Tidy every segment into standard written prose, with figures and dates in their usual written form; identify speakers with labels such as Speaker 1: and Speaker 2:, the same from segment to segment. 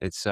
Speaker 1: It's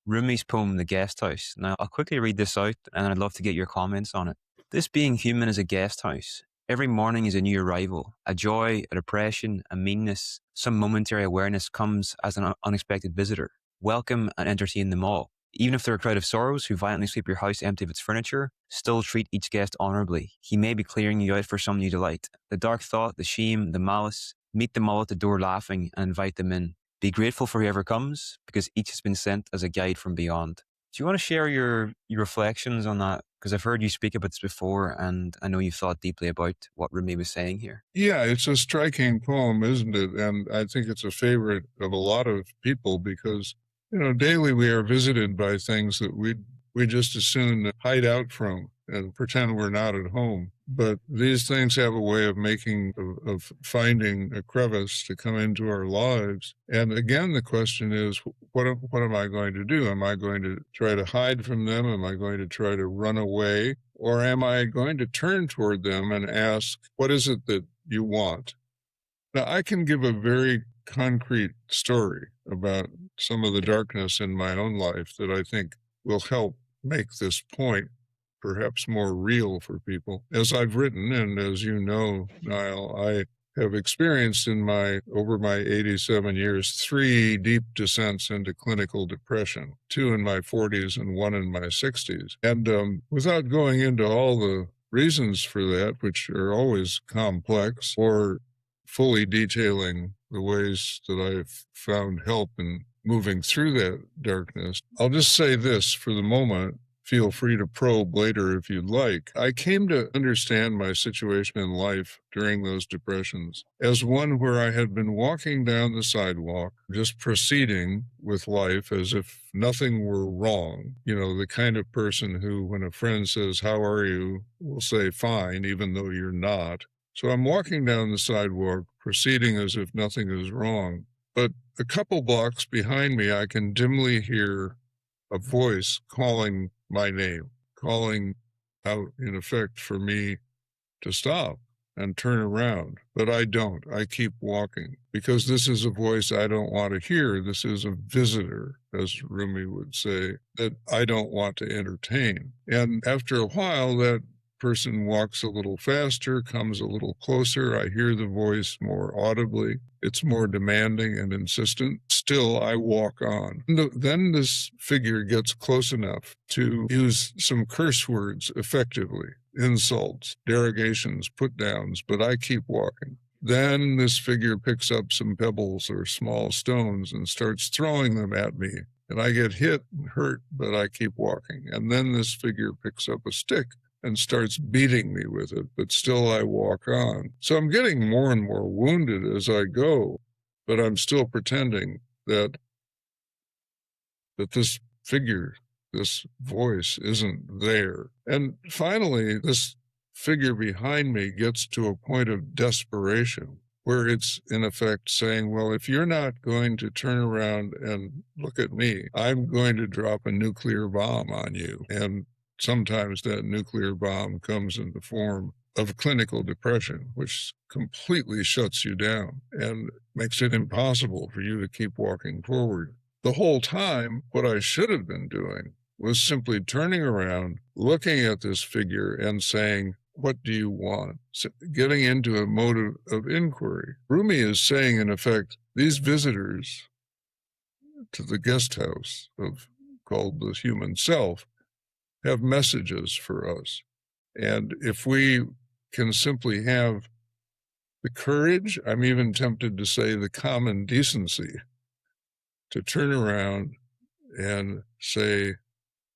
Speaker 1: Rumi's poem, The Guest House. Now, I'll quickly read this out and I'd love to get your comments on it. This being human is a guest house. Every morning is a new arrival. A joy, a depression, a meanness, some momentary awareness comes as an unexpected visitor. Welcome and entertain them all. Even if they're a crowd of sorrows who violently sweep your house empty of its furniture, still treat each guest honourably. He may be clearing you out for some new delight. The dark thought, the shame, the malice, meet them all at the door laughing and invite them in. Be grateful for whoever comes, because each has been sent as a guide from beyond. Do you want to share your reflections on that? Because I've heard you speak about this before, and I know you've thought deeply about what Rumi was saying here.
Speaker 2: Yeah, it's a striking poem, isn't it? And I think it's a favorite of a lot of people because, daily we are visited by things that we just as soon hide out from and pretend we're not at home. But these things have a way of finding a crevice to come into our lives. And again, the question is, what am I going to do? Am I going to try to hide from them? Am I going to try to run away? Or am I going to turn toward them and ask, what is it that you want? Now, I can give a very concrete story about some of the darkness in my own life that I think will help make this point perhaps more real for people. As I've written, and as you know, Niall, I have experienced over my 87 years, 3 deep descents into clinical depression, 2 in my 40s and 1 in my 60s. And without going into all the reasons for that, which are always complex, or fully detailing the ways that I've found help in moving through that darkness, I'll just say this for the moment. Feel free to probe later if you'd like. I came to understand my situation in life during those depressions as one where I had been walking down the sidewalk, just proceeding with life as if nothing were wrong. The kind of person who, when a friend says, "How are you?" will say, "Fine," even though you're not. So I'm walking down the sidewalk, proceeding as if nothing is wrong. But a couple blocks behind me, I can dimly hear a voice calling my name, calling out, in effect, for me to stop and turn around. But I don't. I keep walking because this is a voice I don't want to hear. This is a visitor, as Rumi would say, that I don't want to entertain. And after a while, that person walks a little faster, comes a little closer. I hear the voice more audibly. It's more demanding and insistent. Still, I walk on. Then this figure gets close enough to use some curse words effectively, insults, derogations, put-downs, but I keep walking. Then this figure picks up some pebbles or small stones and starts throwing them at me. And I get hit and hurt, but I keep walking. And then this figure picks up a stick and starts beating me with it, but still I walk on. So I'm getting more and more wounded as I go, but I'm still pretending that this figure, this voice isn't there. And finally, this figure behind me gets to a point of desperation where it's in effect saying, well, if you're not going to turn around and look at me, I'm going to drop a nuclear bomb on you. And sometimes that nuclear bomb comes in the form of clinical depression, which completely shuts you down and makes it impossible for you to keep walking forward. The whole time, what I should have been doing was simply turning around, looking at this figure and saying, what do you want? So getting into a mode of inquiry. Rumi is saying, in effect, these visitors to the guest house called the human self have messages for us. And if we can simply have the courage, I'm even tempted to say the common decency, to turn around and say,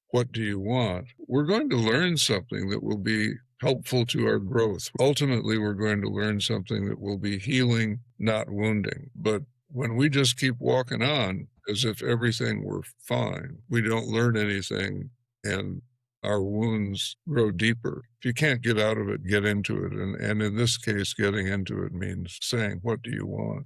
Speaker 2: what do you want? We're going to learn something that will be helpful to our growth. Ultimately, we're going to learn something that will be healing, not wounding. But when we just keep walking on as if everything were fine, we don't learn anything, and our wounds grow deeper. If you can't get out of it, get into it. And in this case, getting into it means saying, what do you want?